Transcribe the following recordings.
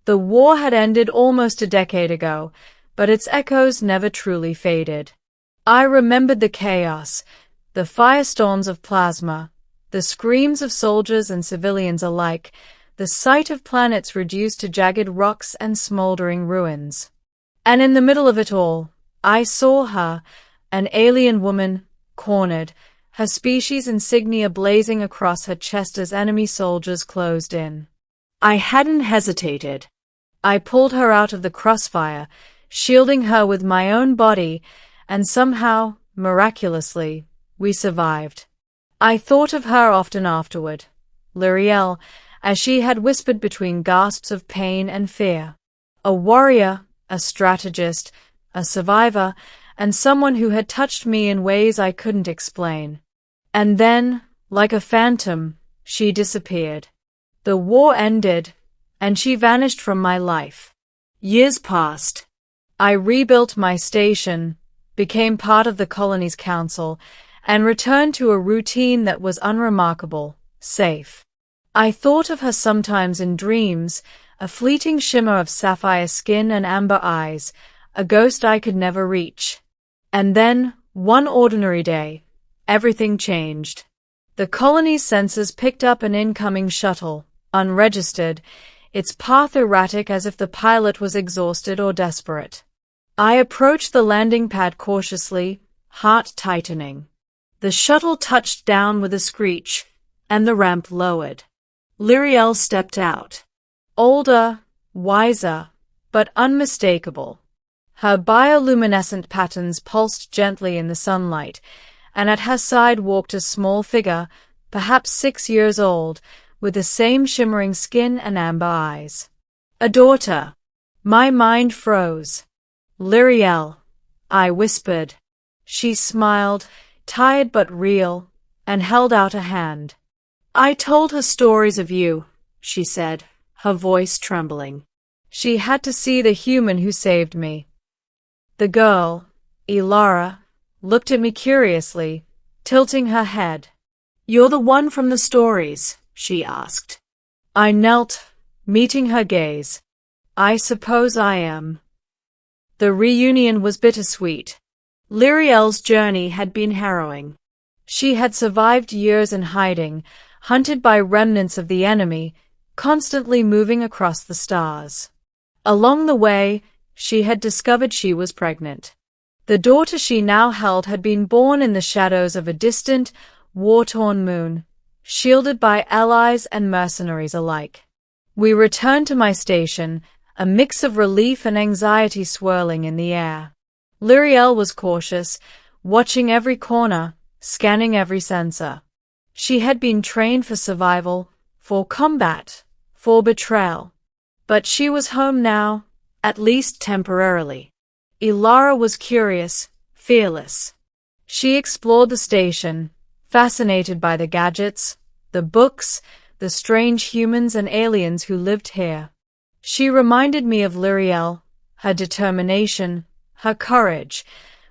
The war had ended almost a decade ago, but its echoes never truly faded. I remembered the chaos, the firestorms of plasma, the screams of soldiers and civilians alike, the sight of planets reduced to jagged rocks and smoldering ruins. And in the middle of it all, I saw her, an alien woman, cornered, her species insignia blazing across her chest as enemy soldiers closed in. I hadn't hesitated. I pulled her out of the crossfire, shielding her with my own body, and somehow, miraculously, we survived. I thought of her often afterward, Lyriel, as she had whispered between gasps of pain and fear. A warrior, a strategist, a survivor, and someone who had touched me in ways I couldn't explain. And then, like a phantom, she disappeared. The war ended, and she vanished from my life. Years passed. I rebuilt my station, became part of the colony's council, and returned to a routine that was unremarkable, safe. I thought of her sometimes in dreams, a fleeting shimmer of sapphire skin and amber eyes, a ghost I could never reach. And then, one ordinary day, everything changed. The colony's sensors picked up an incoming shuttle, unregistered, its path erratic as if the pilot was exhausted or desperate. I approached the landing pad cautiously, heart tightening. The shuttle touched down with a screech, and the ramp lowered. Lyriel stepped out. Older, wiser, but unmistakable. Her bioluminescent patterns pulsed gently in the sunlight, and at her side walked a small figure, perhaps 6 years old, with the same shimmering skin and amber eyes. A daughter. My mind froze. Lyriel, I whispered. She smiled, tired but real, and held out a hand. I told her stories of you, she said, her voice trembling. She had to see the human who saved me. The girl, Ilara, looked at me curiously, tilting her head. You're the one from the stories, she asked. I knelt, meeting her gaze. I suppose I am. The reunion was bittersweet. Lyriel's journey had been harrowing. She had survived years in hiding, hunted by remnants of the enemy, constantly moving across the stars. Along the way, she had discovered she was pregnant. The daughter she now held had been born in the shadows of a distant, war-torn moon, shielded by allies and mercenaries alike. We returned to my station, a mix of relief and anxiety swirling in the air. Lyriel was cautious, watching every corner, scanning every sensor. She had been trained for survival, for combat, for betrayal. But she was home now, at least temporarily. Ilara was curious, fearless. She explored the station, fascinated by the gadgets, the books, the strange humans and aliens who lived here. She reminded me of Lyriel, her determination, her courage,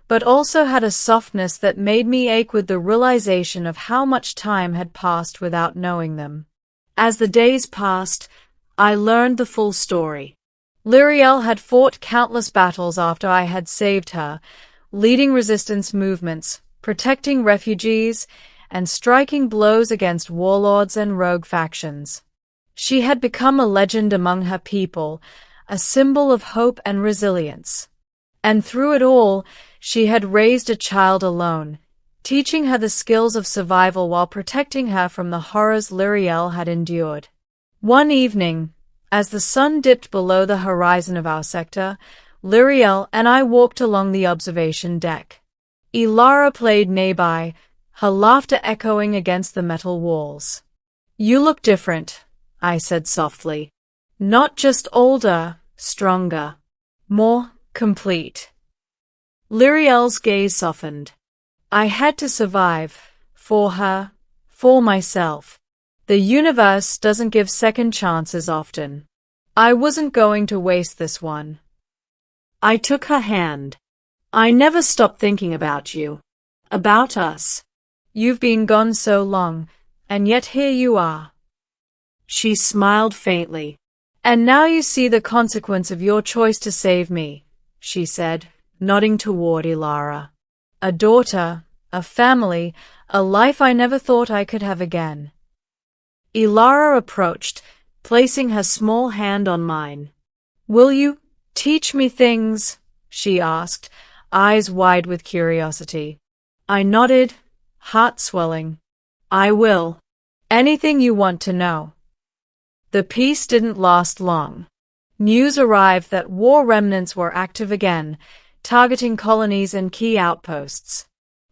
but also had a softness that made me ache with the realization of how much time had passed without knowing them. As the days passed, I learned the full story. Lyriel had fought countless battles after I had saved her, leading resistance movements, protecting refugees, and striking blows against warlords and rogue factions. She had become a legend among her people, a symbol of hope and resilience. And through it all, she had raised a child alone, teaching her the skills of survival while protecting her from the horrors Lyriel had endured. One evening, as the sun dipped below the horizon of our sector, Lyriel and I walked along the observation deck. Ilara played nearby, her laughter echoing against the metal walls. You look different, I said softly. Not just older, stronger, more complete. Lyriel's gaze softened. I had to survive, for her, for myself. The universe doesn't give second chances often. I wasn't going to waste this one. I took her hand. I never stopped thinking about you. About us. You've been gone so long, and yet here you are. She smiled faintly. And now you see the consequence of your choice to save me, she said, nodding toward Ilara. A daughter, a family, a life I never thought I could have again. Ilara approached, placing her small hand on mine. Will you teach me things? She asked, eyes wide with curiosity. I nodded, heart swelling. I will. Anything you want to know. The peace didn't last long. News arrived that war remnants were active again, targeting colonies and key outposts.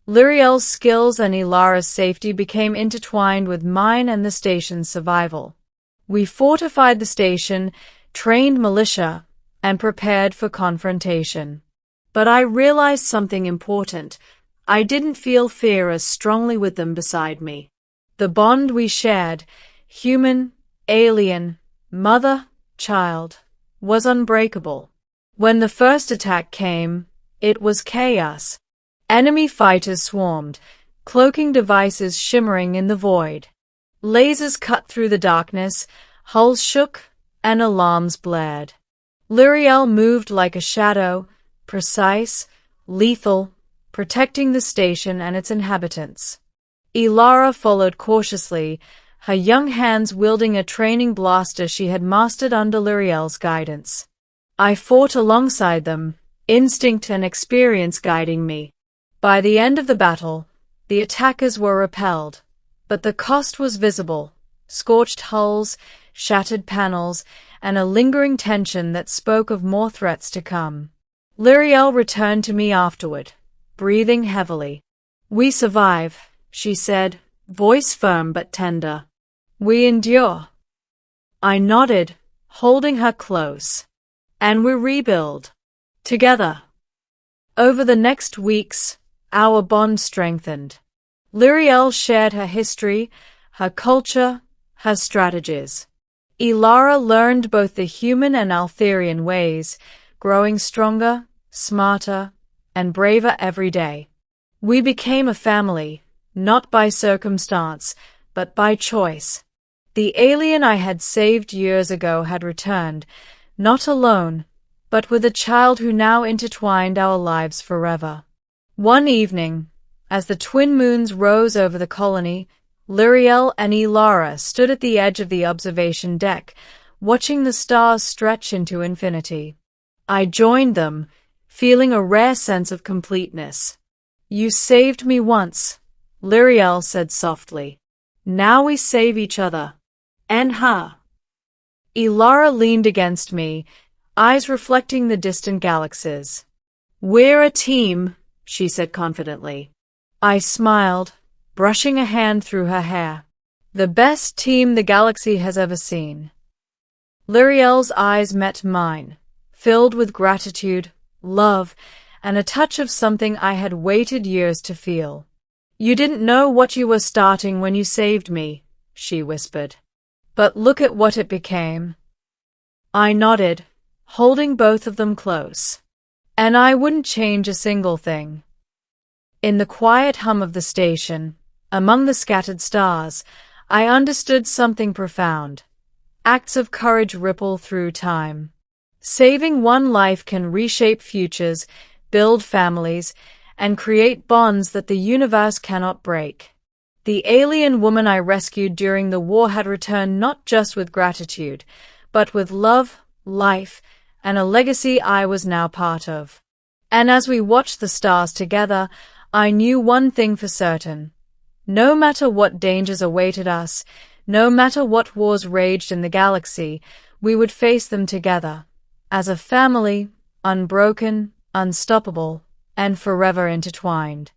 Lyriel's skills and Ilara's safety became intertwined with mine and the station's survival. We fortified the station, trained militia, and prepared for confrontation. But I realized something important. I didn't feel fear as strongly with them beside me. The bond we shared, human, alien, mother, child, was unbreakable. When the first attack came, it was chaos. Enemy fighters swarmed, cloaking devices shimmering in the void. Lasers cut through the darkness, hulls shook, and alarms blared. Lyriel moved like a shadow, precise, lethal, protecting the station and its inhabitants. Ilara followed cautiously, her young hands wielding a training blaster she had mastered under Lyriel's guidance. I fought alongside them, instinct and experience guiding me. By the end of the battle, the attackers were repelled, but the cost was visible: scorched hulls, shattered panels, and a lingering tension that spoke of more threats to come. Lyriel returned to me afterward, breathing heavily. We survive, she said, voice firm but tender. We endure. I nodded, holding her close. And we rebuild. Together. Over the next weeks, our bond strengthened. Lyriel shared her history, her culture, her strategies. Ilara learned both the human and Altherian ways, growing stronger, smarter, and braver every day. We became a family, not by circumstance, but by choice. The alien I had saved years ago had returned, not alone, but with a child who now intertwined our lives forever. One evening, as the twin moons rose over the colony, Lyriel and Ilara stood at the edge of the observation deck, watching the stars stretch into infinity. I joined them, feeling a rare sense of completeness. You saved me once, Lyriel said softly. Now we save each other. And her. Ilara leaned against me, eyes reflecting the distant galaxies. We're a team, she said confidently. I smiled, brushing a hand through her hair. The best team the galaxy has ever seen. Lyriel's eyes met mine, filled with gratitude, love, and a touch of something I had waited years to feel. You didn't know what you were starting when you saved me, she whispered. But look at what it became. I nodded, holding both of them close. And I wouldn't change a single thing. In the quiet hum of the station, among the scattered stars, I understood something profound. Acts of courage ripple through time. Saving one life can reshape futures, build families, and create bonds that the universe cannot break. The alien woman I rescued during the war had returned not just with gratitude, but with love, life, and a legacy I was now part of. And as we watched the stars together, I knew one thing for certain. No matter what dangers awaited us, no matter what wars raged in the galaxy, we would face them together, as a family, unbroken, unstoppable, and forever intertwined.